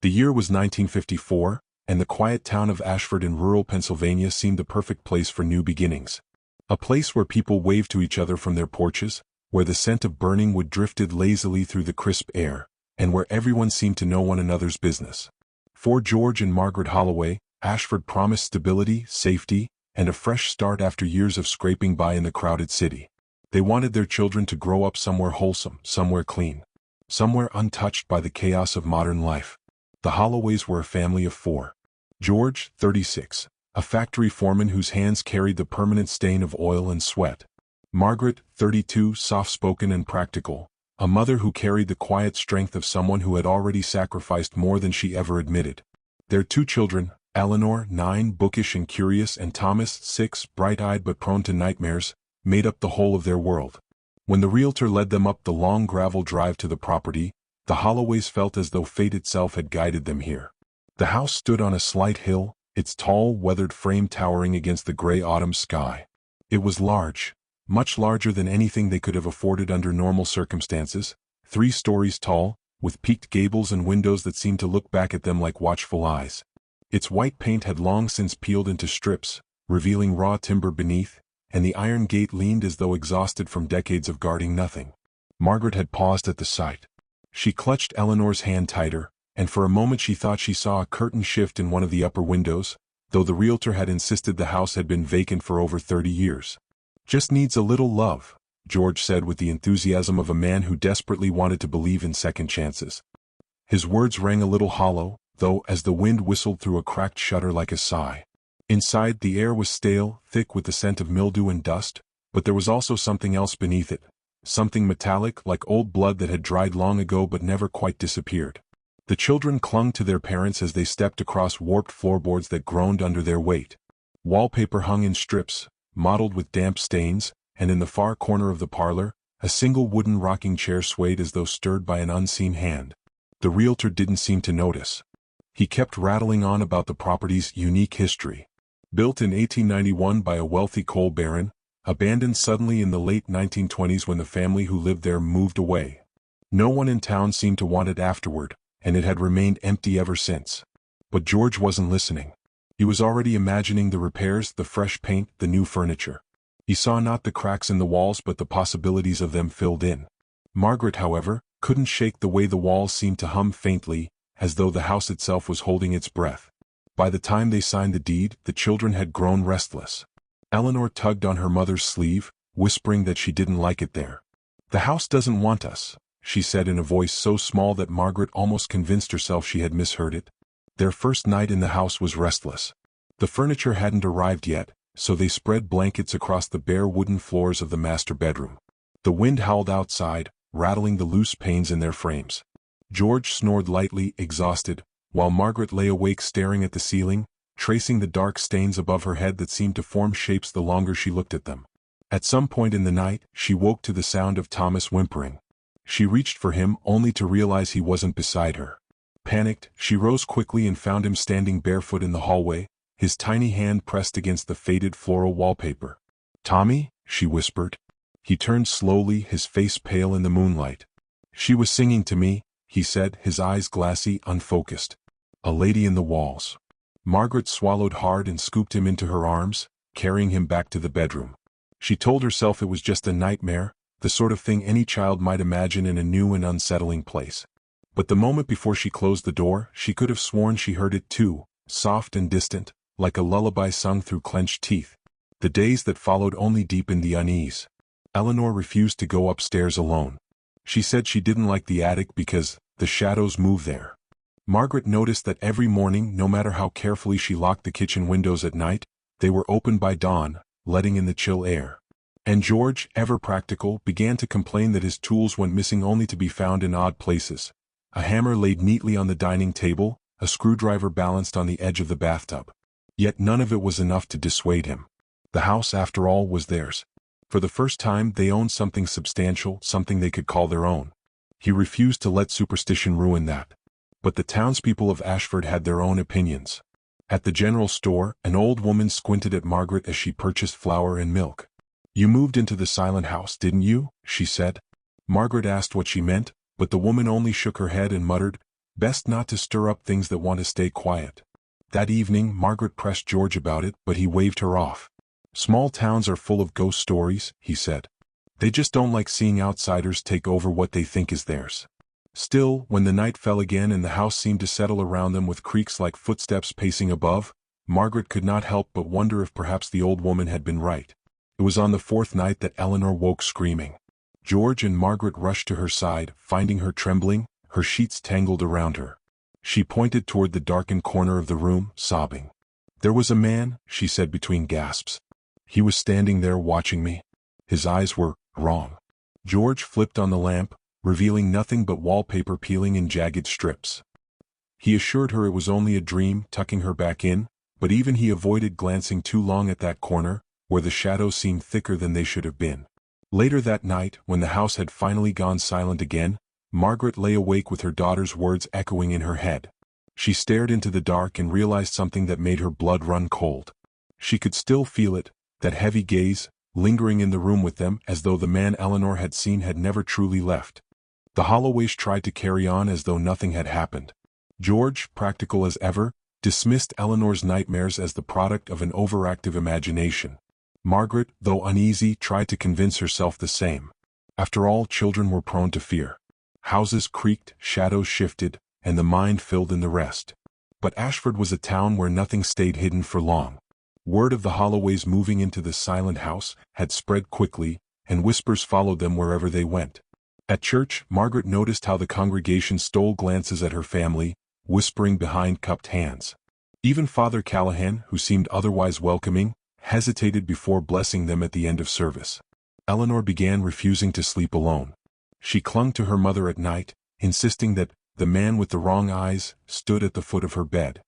The year was 1954, and the quiet town of Ashford in rural Pennsylvania seemed the perfect place for new beginnings. A place where people waved to each other from their porches, where the scent of burning wood drifted lazily through the crisp air, and where everyone seemed to know one another's business. For George and Margaret Holloway, Ashford promised stability, safety, and a fresh start after years of scraping by in the crowded city. They wanted their children to grow up somewhere wholesome, somewhere clean, somewhere untouched by the chaos of modern life. The Holloways were a family of four. George, 36, a factory foreman whose hands carried the permanent stain of oil and sweat. Margaret, 32, soft-spoken and practical, a mother who carried the quiet strength of someone who had already sacrificed more than she ever admitted. Their two children, Eleanor, 9, bookish and curious, and Thomas, 6, bright-eyed but prone to nightmares, made up the whole of their world. When the realtor led them up the long gravel drive to the property, the Holloways felt as though fate itself had guided them here. The house stood on a slight hill, its tall, weathered frame towering against the gray autumn sky. It was large, much larger than anything they could have afforded under normal circumstances, 3 stories tall, with peaked gables and windows that seemed to look back at them like watchful eyes. Its white paint had long since peeled into strips, revealing raw timber beneath, and the iron gate leaned as though exhausted from decades of guarding nothing. Margaret had paused at the sight. She clutched Eleanor's hand tighter, and for a moment she thought she saw a curtain shift in one of the upper windows, though the realtor had insisted the house had been vacant for over 30 years. "Just needs a little love," George said with the enthusiasm of a man who desperately wanted to believe in second chances. His words rang a little hollow, though, as the wind whistled through a cracked shutter like a sigh. Inside, the air was stale, thick with the scent of mildew and dust, but there was also something else beneath it, something metallic like old blood that had dried long ago but never quite disappeared. The children clung to their parents as they stepped across warped floorboards that groaned under their weight. Wallpaper hung in strips, mottled with damp stains, and in the far corner of the parlor, a single wooden rocking chair swayed as though stirred by an unseen hand. The realtor didn't seem to notice. He kept rattling on about the property's unique history. Built in 1891 by a wealthy coal baron, abandoned suddenly in the late 1920s when the family who lived there moved away. No one in town seemed to want it afterward, and it had remained empty ever since. But George wasn't listening. He was already imagining the repairs, the fresh paint, the new furniture. He saw not the cracks in the walls but the possibilities of them filled in. Margaret, however, couldn't shake the way the walls seemed to hum faintly, as though the house itself was holding its breath. By the time they signed the deed, the children had grown restless. Eleanor tugged on her mother's sleeve, whispering that she didn't like it there. "The house doesn't want us," she said in a voice so small that Margaret almost convinced herself she had misheard it. Their first night in the house was restless. The furniture hadn't arrived yet, so they spread blankets across the bare wooden floors of the master bedroom. The wind howled outside, rattling the loose panes in their frames. George snored lightly, exhausted, while Margaret lay awake staring at the ceiling, tracing the dark stains above her head that seemed to form shapes the longer she looked at them. At some point in the night, she woke to the sound of Thomas whimpering. She reached for him only to realize he wasn't beside her. Panicked, she rose quickly and found him standing barefoot in the hallway, his tiny hand pressed against the faded floral wallpaper. "Tommy?" she whispered. He turned slowly, his face pale in the moonlight. "She was singing to me," he said, his eyes glassy, unfocused. "A Lady in the Walls." Margaret swallowed hard and scooped him into her arms, carrying him back to the bedroom. She told herself it was just a nightmare, the sort of thing any child might imagine in a new and unsettling place. But the moment before she closed the door, she could have sworn she heard it too, soft and distant, like a lullaby sung through clenched teeth. The days that followed only deepened the unease. Eleanor refused to go upstairs alone. She said she didn't like the attic because the shadows moved there. Margaret noticed that every morning, no matter how carefully she locked the kitchen windows at night, they were opened by dawn, letting in the chill air. And George, ever practical, began to complain that his tools went missing only to be found in odd places. A hammer laid neatly on the dining table, a screwdriver balanced on the edge of the bathtub. Yet none of it was enough to dissuade him. The house, after all, was theirs. For the first time, they owned something substantial, something they could call their own. He refused to let superstition ruin that. But the townspeople of Ashford had their own opinions. At the general store, an old woman squinted at Margaret as she purchased flour and milk. "You moved into the silent house, didn't you?" she said. Margaret asked what she meant, but the woman only shook her head and muttered, Best not to stir up things that want to stay quiet. That evening, Margaret pressed George about it, but he waved her off. Small towns are full of ghost stories, he said. They just don't like seeing outsiders take over what they think is theirs. Still, when the night fell again and the house seemed to settle around them with creaks like footsteps pacing above, Margaret could not help but wonder if perhaps the old woman had been right. It was on the fourth night that Eleanor woke screaming. George and Margaret rushed to her side, finding her trembling, her sheets tangled around her. She pointed toward the darkened corner of the room, sobbing. "There was a man," she said between gasps. "He was standing there watching me. His eyes were wrong." George flipped on the lamp, revealing nothing but wallpaper peeling in jagged strips. He assured her it was only a dream, tucking her back in, but even he avoided glancing too long at that corner, where the shadows seemed thicker than they should have been. Later that night, when the house had finally gone silent again, Margaret lay awake with her daughter's words echoing in her head. She stared into the dark and realized something that made her blood run cold. She could still feel it, that heavy gaze, lingering in the room with them as though the man Eleanor had seen had never truly left. The Holloways tried to carry on as though nothing had happened. George, practical as ever, dismissed Eleanor's nightmares as the product of an overactive imagination. Margaret, though uneasy, tried to convince herself the same. After all, children were prone to fear. Houses creaked, shadows shifted, and the mind filled in the rest. But Ashford was a town where nothing stayed hidden for long. Word of the Holloways moving into the silent house had spread quickly, and whispers followed them wherever they went. At church, Margaret noticed how the congregation stole glances at her family, whispering behind cupped hands. Even Father Callahan, who seemed otherwise welcoming, hesitated before blessing them at the end of service. Eleanor began refusing to sleep alone. She clung to her mother at night, insisting that the man with the wrong eyes stood at the foot of her bed.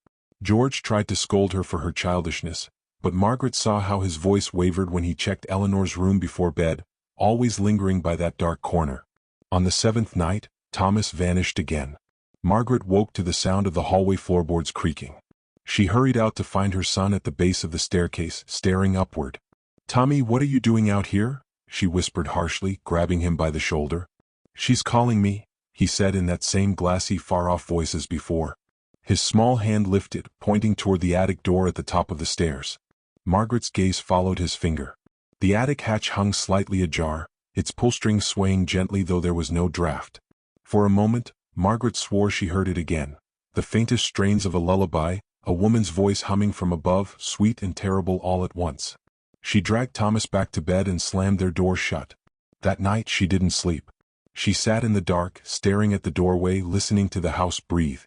George tried to scold her for her childishness, but Margaret saw how his voice wavered when he checked Eleanor's room before bed, always lingering by that dark corner. On the seventh night, Thomas vanished again. Margaret woke to the sound of the hallway floorboards creaking. She hurried out to find her son at the base of the staircase, staring upward. "Tommy, what are you doing out here?" she whispered harshly, grabbing him by the shoulder. "She's calling me," he said in that same glassy, far-off voice as before. His small hand lifted, pointing toward the attic door at the top of the stairs. Margaret's gaze followed his finger. The attic hatch hung slightly ajar, its pull-string swaying gently though there was no draft. For a moment, Margaret swore she heard it again. The faintest strains of a lullaby, a woman's voice humming from above, sweet and terrible all at once. She dragged Thomas back to bed and slammed their door shut. That night she didn't sleep. She sat in the dark, staring at the doorway, listening to the house breathe.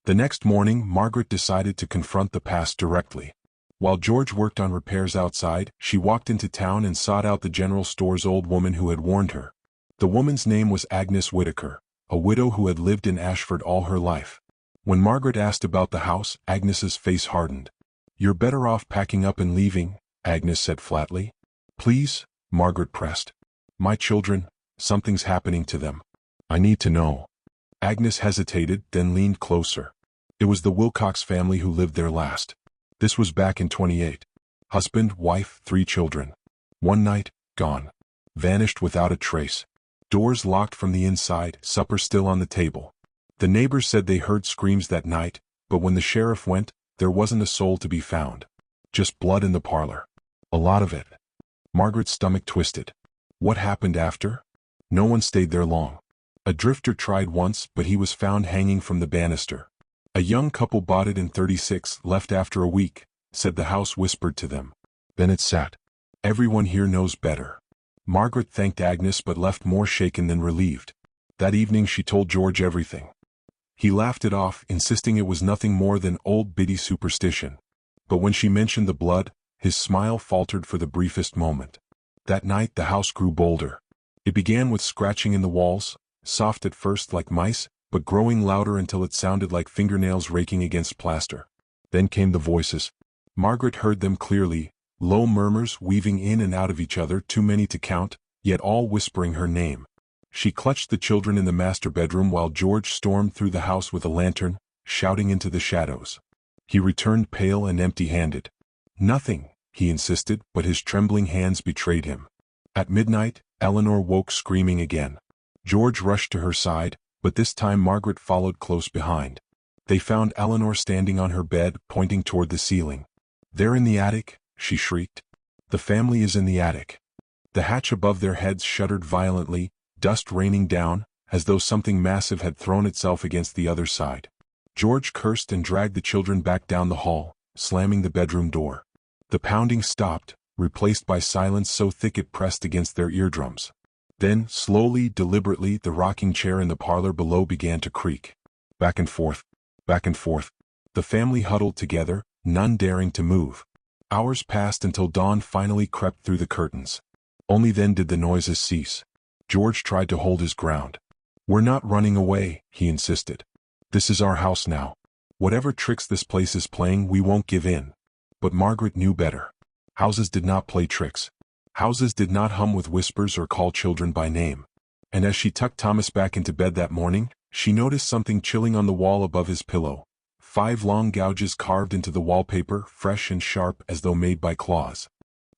The next morning, Margaret decided to confront the past directly. While George worked on repairs outside, she walked into town and sought out the general store's old woman who had warned her. The woman's name was Agnes Whitaker, a widow who had lived in Ashford all her life. When Margaret asked about the house, Agnes's face hardened. "You're better off packing up and leaving," Agnes said flatly. "Please," Margaret pressed. "My children, something's happening to them. I need to know." Agnes hesitated, then leaned closer. It was the Wilcox family who lived there last. This was back in 28. Husband, wife, 3 children. One night, gone. Vanished without a trace. Doors locked from the inside, supper still on the table. The neighbors said they heard screams that night, but when the sheriff went, there wasn't a soul to be found. Just blood in the parlor. A lot of it. Margaret's stomach twisted. What happened after? No one stayed there long. A drifter tried once, but he was found hanging from the banister. A young couple bought it in 36, left after a week, said the house whispered to them. Then it sat. Everyone here knows better. Margaret thanked Agnes but left more shaken than relieved. That evening she told George everything. He laughed it off, insisting it was nothing more than old biddy superstition. But when she mentioned the blood, his smile faltered for the briefest moment. That night the house grew bolder. It began with scratching in the walls, soft at first like mice, but growing louder until it sounded like fingernails raking against plaster. Then came the voices. Margaret heard them clearly, low murmurs weaving in and out of each other, too many to count, yet all whispering her name. She clutched the children in the master bedroom while George stormed through the house with a lantern, shouting into the shadows. He returned pale and empty-handed. "Nothing," he insisted, but his trembling hands betrayed him. At midnight, Eleanor woke screaming again. George rushed to her side, but this time Margaret followed close behind. They found Eleanor standing on her bed, pointing toward the ceiling. "They're in the attic," she shrieked. "The family is in the attic." The hatch above their heads shuddered violently, dust raining down, as though something massive had thrown itself against the other side. George cursed and dragged the children back down the hall, slamming the bedroom door. The pounding stopped, replaced by silence so thick it pressed against their eardrums. Then, slowly, deliberately, the rocking chair in the parlor below began to creak. Back and forth, back and forth. The family huddled together, none daring to move. Hours passed until dawn finally crept through the curtains. Only then did the noises cease. George tried to hold his ground. "We're not running away," he insisted. "This is our house now. Whatever tricks this place is playing, we won't give in." But Margaret knew better. Houses did not play tricks. Houses did not hum with whispers or call children by name. And as she tucked Thomas back into bed that morning, she noticed something chilling on the wall above his pillow. 5 long gouges carved into the wallpaper, fresh and sharp as though made by claws.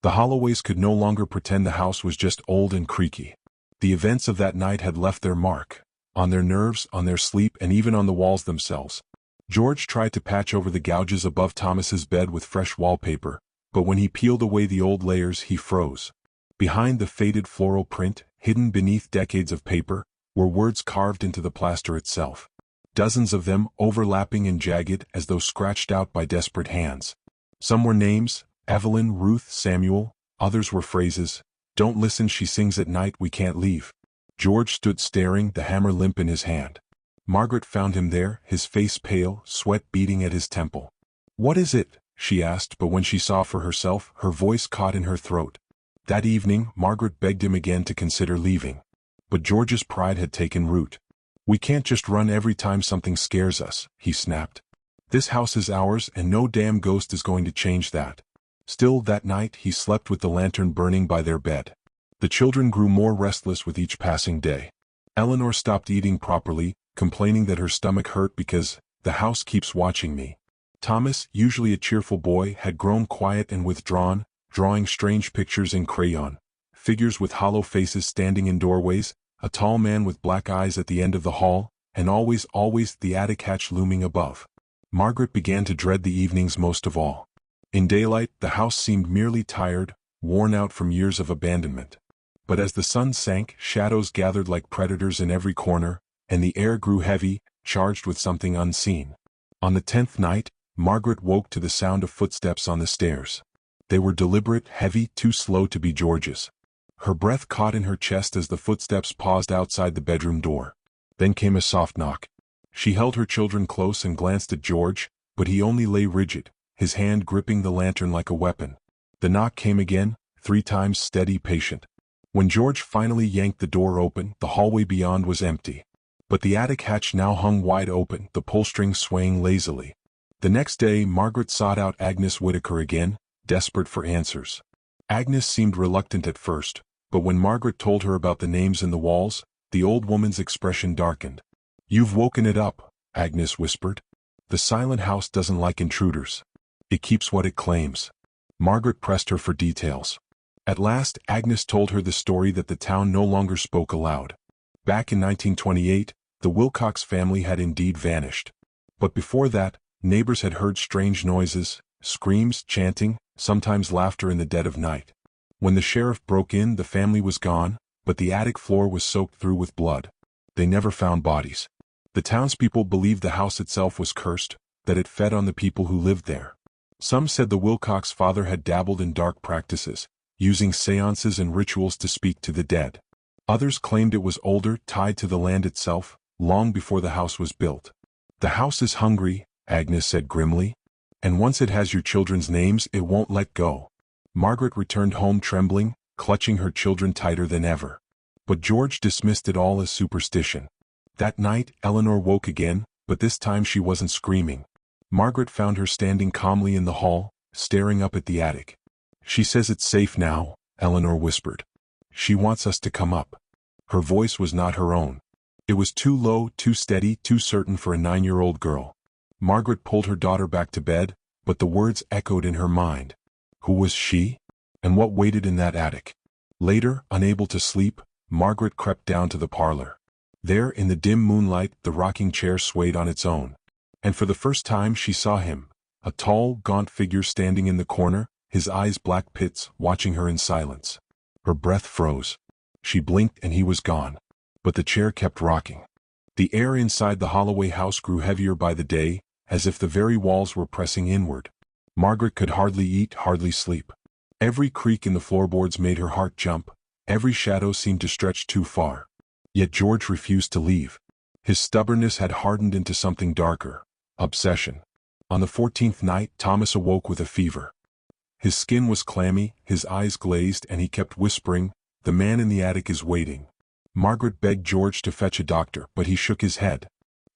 The Holloways could no longer pretend the house was just old and creaky. The events of that night had left their mark, on their nerves, on their sleep, and even on the walls themselves. George tried to patch over the gouges above Thomas's bed with fresh wallpaper, but when he peeled away the old layers he froze. Behind the faded floral print, hidden beneath decades of paper, were words carved into the plaster itself. Dozens of them, overlapping and jagged as though scratched out by desperate hands. Some were names: Evelyn, Ruth, Samuel. Others were phrases: "Don't listen, she sings at night, we can't leave." George stood staring, the hammer limp in his hand. Margaret found him there, his face pale, sweat beading at his temple. "What is it?" she asked, but when she saw for herself, her voice caught in her throat. That evening, Margaret begged him again to consider leaving. But George's pride had taken root. "We can't just run every time something scares us," he snapped. "This house is ours, and no damn ghost is going to change that." Still, that night, he slept with the lantern burning by their bed. The children grew more restless with each passing day. Eleanor stopped eating properly, complaining that her stomach hurt because, "the house keeps watching me." Thomas, usually a cheerful boy, had grown quiet and withdrawn, drawing strange pictures in crayon. Figures with hollow faces standing in doorways, a tall man with black eyes at the end of the hall, and always the attic hatch looming above. Margaret began to dread the evenings most of all. In daylight, the house seemed merely tired, worn out from years of abandonment. But as the sun sank, shadows gathered like predators in every corner, and the air grew heavy, charged with something unseen. On the 10th night, Margaret woke to the sound of footsteps on the stairs. They were deliberate, heavy, too slow to be George's. Her breath caught in her chest as the footsteps paused outside the bedroom door. Then came a soft knock. She held her children close and glanced at George, but he only lay rigid, his hand gripping the lantern like a weapon. The knock came again, 3 times, steady, patient. When George finally yanked the door open, the hallway beyond was empty. But the attic hatch now hung wide open, the pull-string swaying lazily. The next day, Margaret sought out Agnes Whitaker again, desperate for answers. Agnes seemed reluctant at first, but when Margaret told her about the names in the walls, the old woman's expression darkened. "You've woken it up," Agnes whispered. "The silent house doesn't like intruders. It keeps what it claims." Margaret pressed her for details. At last, Agnes told her the story that the town no longer spoke aloud. Back in 1928, the Wilcox family had indeed vanished. But before that, neighbors had heard strange noises, screams, chanting, sometimes laughter in the dead of night. When the sheriff broke in, the family was gone, but the attic floor was soaked through with blood. They never found bodies. The townspeople believed the house itself was cursed, that it fed on the people who lived there. Some said the Wilcox father had dabbled in dark practices, using seances and rituals to speak to the dead. Others claimed it was older, tied to the land itself, long before the house was built. "The house is hungry," Agnes said grimly. "And once it has your children's names, it won't let go." Margaret returned home trembling, clutching her children tighter than ever. But George dismissed it all as superstition. That night, Eleanor woke again, but this time she wasn't screaming. Margaret found her standing calmly in the hall, staring up at the attic. "She says it's safe now," Eleanor whispered. "She wants us to come up." Her voice was not her own. It was too low, too steady, too certain for a 9-year-old girl. Margaret pulled her daughter back to bed, but the words echoed in her mind. Who was she? And what waited in that attic? Later, unable to sleep, Margaret crept down to the parlor. There in the dim moonlight the rocking chair swayed on its own. And for the first time she saw him, a tall, gaunt figure standing in the corner, his eyes black pits, watching her in silence. Her breath froze. She blinked and he was gone. But the chair kept rocking. The air inside the Holloway house grew heavier by the day, as if the very walls were pressing inward. Margaret could hardly eat, hardly sleep. Every creak in the floorboards made her heart jump. Every shadow seemed to stretch too far. Yet George refused to leave. His stubbornness had hardened into something darker. Obsession. On the 14th night, Thomas awoke with a fever. His skin was clammy, his eyes glazed, and he kept whispering, "The man in the attic is waiting." Margaret begged George to fetch a doctor, but he shook his head.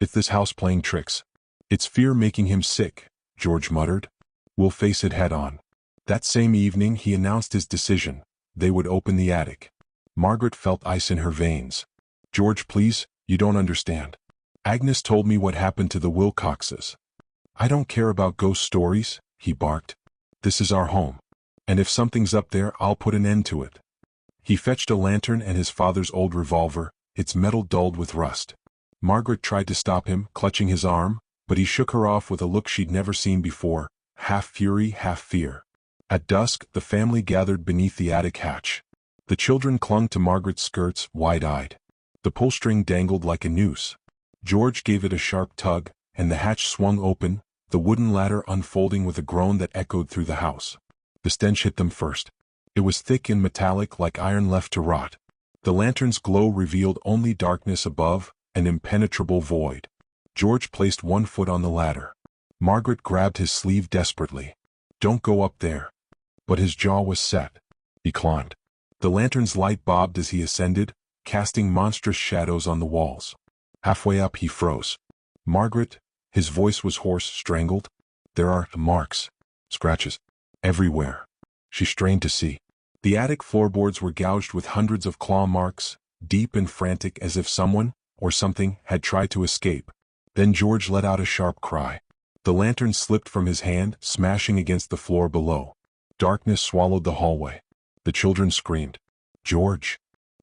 "It's this house playing tricks. It's fear making him sick," George muttered. "We'll face it head on." That same evening he announced his decision. They would open the attic. Margaret felt ice in her veins. "George, please, you don't understand. Agnes told me what happened to the Wilcoxes." "I don't care about ghost stories," he barked. "This is our home. And if something's up there, I'll put an end to it." He fetched a lantern and his father's old revolver, its metal dulled with rust. Margaret tried to stop him, clutching his arm, but he shook her off with a look she'd never seen before, half fury, half fear. At dusk, the family gathered beneath the attic hatch. The children clung to Margaret's skirts, wide-eyed. The pull-string dangled like a noose. George gave it a sharp tug, and the hatch swung open, the wooden ladder unfolding with a groan that echoed through the house. The stench hit them first. It was thick and metallic like iron left to rot. The lantern's glow revealed only darkness above, an impenetrable void. George placed one foot on the ladder. Margaret grabbed his sleeve desperately. "Don't go up there." But his jaw was set. He climbed. The lantern's light bobbed as he ascended, casting monstrous shadows on the walls. Halfway up he froze. "Margaret," his voice was hoarse, strangled. "There are marks, scratches, everywhere." She strained to see. The attic floorboards were gouged with hundreds of claw marks, deep and frantic as if someone, or something, had tried to escape. Then George let out a sharp cry. The lantern slipped from his hand, smashing against the floor below. Darkness swallowed the hallway. The children screamed. "George!"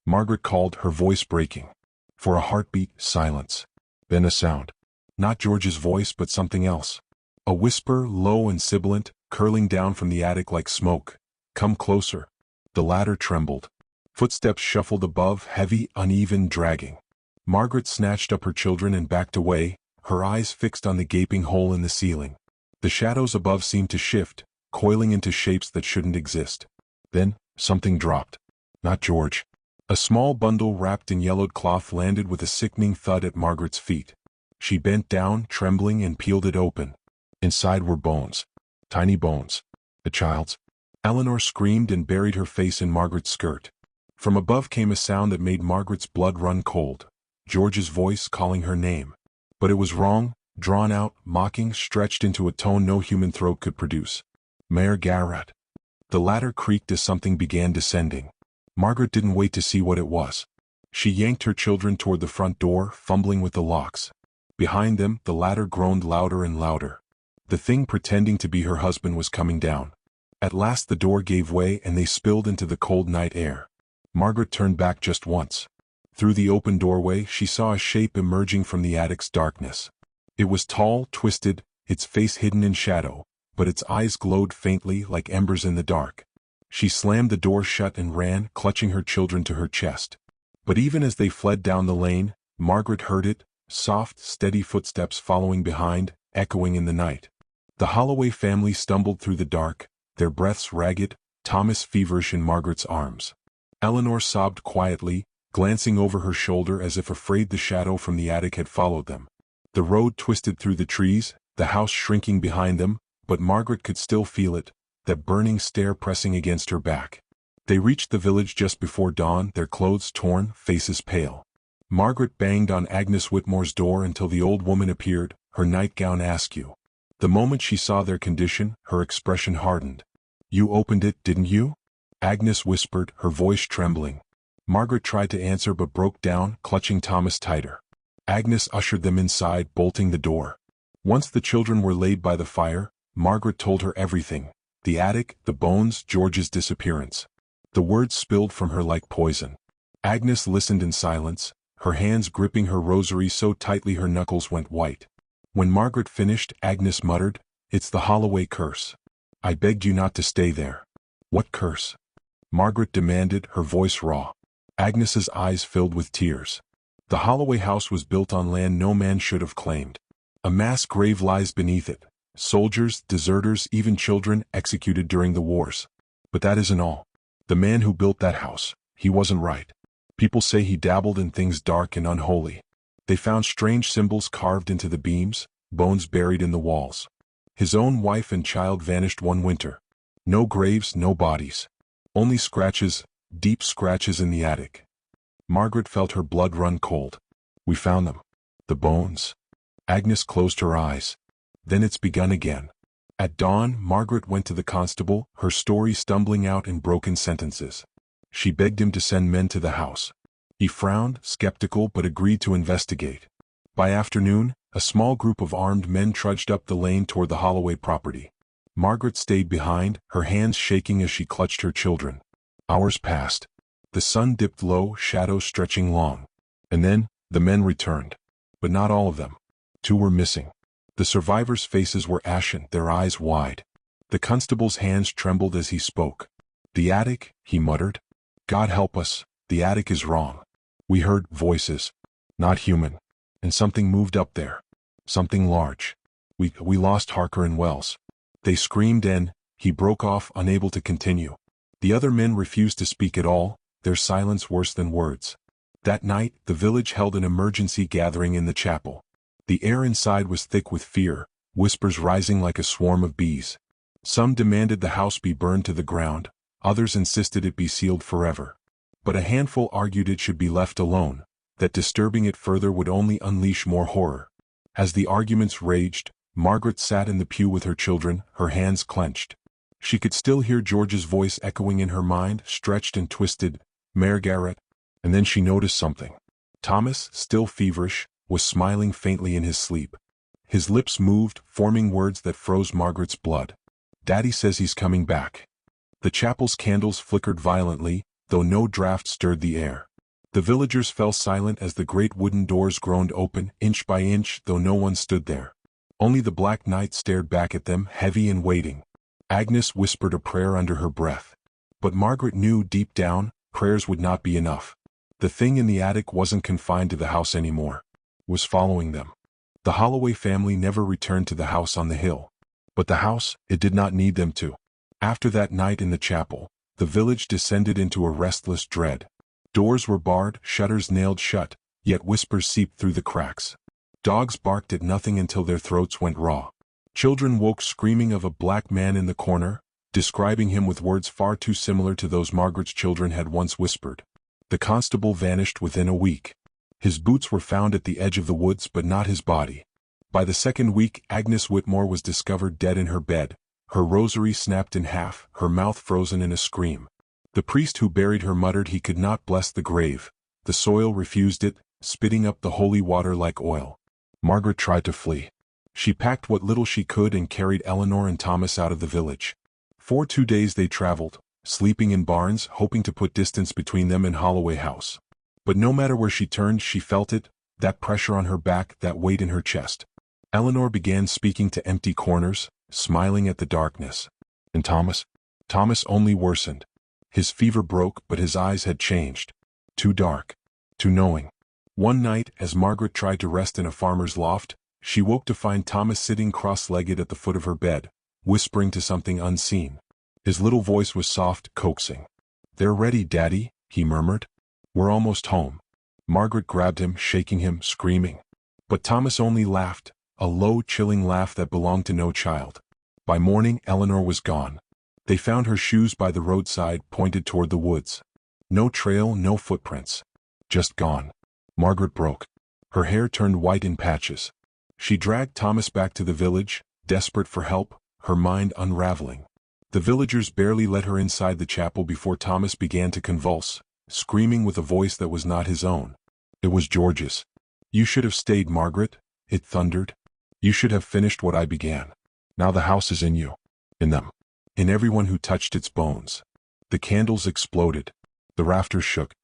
Margaret called, her voice breaking. For a heartbeat, silence. Then a sound. Not George's voice, but something else. A whisper, low and sibilant, curling down from the attic like smoke. "Come closer." The ladder trembled. Footsteps shuffled above, heavy, uneven, dragging. Margaret snatched up her children and backed away, her eyes fixed on the gaping hole in the ceiling. The shadows above seemed to shift, coiling into shapes that shouldn't exist. Then, something dropped. Not George. A small bundle wrapped in yellowed cloth landed with a sickening thud at Margaret's feet. She bent down, trembling, and peeled it open. Inside were bones. Tiny bones. A child's. Eleanor screamed and buried her face in Margaret's skirt. From above came a sound that made Margaret's blood run cold. George's voice calling her name. But it was wrong, drawn out, mocking, stretched into a tone no human throat could produce. "Mayor Garrett." The ladder creaked as something began descending. Margaret didn't wait to see what it was. She yanked her children toward the front door, fumbling with the locks. Behind them, the ladder groaned louder and louder. The thing pretending to be her husband was coming down. At last the door gave way and they spilled into the cold night air. Margaret turned back just once. Through the open doorway she saw a shape emerging from the attic's darkness. It was tall, twisted, its face hidden in shadow, but its eyes glowed faintly like embers in the dark. She slammed the door shut and ran, clutching her children to her chest. But even as they fled down the lane, Margaret heard it, soft, steady footsteps following behind, echoing in the night. The Holloway family stumbled through the dark, their breaths ragged, Thomas feverish in Margaret's arms. Eleanor sobbed quietly, glancing over her shoulder as if afraid the shadow from the attic had followed them. The road twisted through the trees, the house shrinking behind them, but Margaret could still feel it, that burning stare pressing against her back. They reached the village just before dawn, their clothes torn, faces pale. Margaret banged on Agnes Whitmore's door until the old woman appeared, her nightgown askew. The moment she saw their condition, her expression hardened. "You opened it, didn't you?" Agnes whispered, her voice trembling. Margaret tried to answer but broke down, clutching Thomas tighter. Agnes ushered them inside, bolting the door. Once the children were laid by the fire, Margaret told her everything. The attic, the bones, George's disappearance. The words spilled from her like poison. Agnes listened in silence, her hands gripping her rosary so tightly her knuckles went white. When Margaret finished, Agnes muttered, "It's the Holloway curse. I begged you not to stay there." "What curse?" Margaret demanded, her voice raw. Agnes's eyes filled with tears. "The Holloway house was built on land no man should have claimed. A mass grave lies beneath it. Soldiers, deserters, even children executed during the wars. But that isn't all. The man who built that house, he wasn't right. People say he dabbled in things dark and unholy. They found strange symbols carved into the beams, bones buried in the walls. His own wife and child vanished one winter. No graves, no bodies. Only scratches, deep scratches in the attic." Margaret felt her blood run cold. "We found them. The bones." Agnes closed her eyes. "Then it's begun again." At dawn, Margaret went to the constable, her story stumbling out in broken sentences. She begged him to send men to the house. He frowned, skeptical, but agreed to investigate. By afternoon, a small group of armed men trudged up the lane toward the Holloway property. Margaret stayed behind, her hands shaking as she clutched her children. Hours passed. The sun dipped low, shadows stretching long. And then, the men returned. But not all of them. 2 were missing. The survivors' faces were ashen, their eyes wide. The constable's hands trembled as he spoke. "The attic," he muttered. "God help us, the attic is wrong. We heard voices. Not human. And something moved up there. Something large. We lost Harker and Wells. They screamed and..." He broke off, unable to continue. The other men refused to speak at all, their silence worse than words. That night, the village held an emergency gathering in the chapel. The air inside was thick with fear, whispers rising like a swarm of bees. Some demanded the house be burned to the ground, others insisted it be sealed forever. But a handful argued it should be left alone, that disturbing it further would only unleash more horror. As the arguments raged, Margaret sat in the pew with her children, her hands clenched. She could still hear George's voice echoing in her mind, stretched and twisted, "Margaret." And then she noticed something. Thomas, still feverish, was smiling faintly in his sleep. His lips moved, forming words that froze Margaret's blood. "Daddy says he's coming back." The chapel's candles flickered violently, though no draft stirred the air. The villagers fell silent as the great wooden doors groaned open, inch by inch, though no one stood there. Only the black night stared back at them, heavy and waiting. Agnes whispered a prayer under her breath. But Margaret knew deep down, prayers would not be enough. The thing in the attic wasn't confined to the house anymore. It was following them. The Holloway family never returned to the house on the hill. But the house, it did not need them to. After that night in the chapel, the village descended into a restless dread. Doors were barred, shutters nailed shut, yet whispers seeped through the cracks. Dogs barked at nothing until their throats went raw. Children woke screaming of a black man in the corner, describing him with words far too similar to those Margaret's children had once whispered. The constable vanished within a week. His boots were found at the edge of the woods but not his body. By the second week, Agnes Whitmore was discovered dead in her bed, her rosary snapped in half, her mouth frozen in a scream. The priest who buried her muttered he could not bless the grave. The soil refused it, spitting up the holy water like oil. Margaret tried to flee. She packed what little she could and carried Eleanor and Thomas out of the village. For 2 days they traveled, sleeping in barns, hoping to put distance between them and Holloway House. But no matter where she turned, she felt it, that pressure on her back, that weight in her chest. Eleanor began speaking to empty corners, smiling at the darkness. And Thomas? Thomas only worsened. His fever broke, but his eyes had changed. Too dark. Too knowing. One night, as Margaret tried to rest in a farmer's loft, she woke to find Thomas sitting cross-legged at the foot of her bed, whispering to something unseen. His little voice was soft, coaxing. "They're ready, Daddy," he murmured. "We're almost home." Margaret grabbed him, shaking him, screaming. But Thomas only laughed, a low, chilling laugh that belonged to no child. By morning, Eleanor was gone. They found her shoes by the roadside, pointed toward the woods. No trail, no footprints. Just gone. Margaret broke. Her hair turned white in patches. She dragged Thomas back to the village, desperate for help, her mind unraveling. The villagers barely let her inside the chapel before Thomas began to convulse, screaming with a voice that was not his own. It was George's. "You should have stayed, Margaret," it thundered. "You should have finished what I began. Now the house is in you. In them. In everyone who touched its bones." The candles exploded. The rafters shook.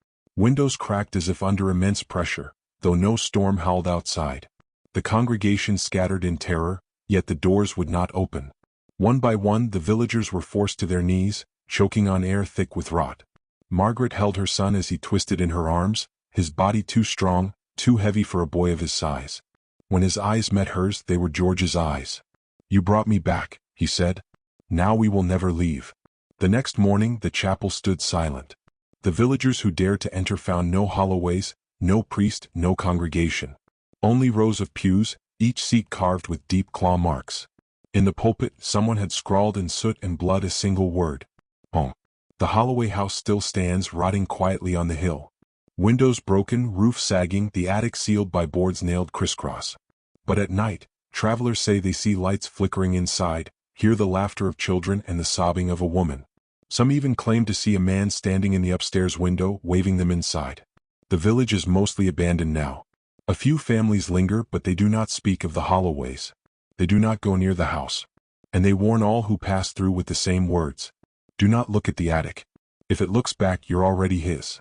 Windows cracked as if under immense pressure, though no storm howled outside. The congregation scattered in terror, yet the doors would not open. One by one the villagers were forced to their knees, choking on air thick with rot. Margaret held her son as he twisted in her arms, his body too strong, too heavy for a boy of his size. When his eyes met hers, they were George's eyes. "You brought me back," he said. "Now we will never leave." The next morning the chapel stood silent. The villagers who dared to enter found no hallways, no priest, no congregation. Only rows of pews, each seat carved with deep claw marks. In the pulpit, someone had scrawled in soot and blood a single word: "Home." The Holloway house still stands rotting quietly on the hill. Windows broken, roof sagging, the attic sealed by boards nailed crisscross. But at night, travelers say they see lights flickering inside, hear the laughter of children and the sobbing of a woman. Some even claim to see a man standing in the upstairs window, waving them inside. The village is mostly abandoned now. A few families linger, but they do not speak of the Holloways. They do not go near the house. And they warn all who pass through with the same words: "Do not look at the attic. If it looks back, you're already his."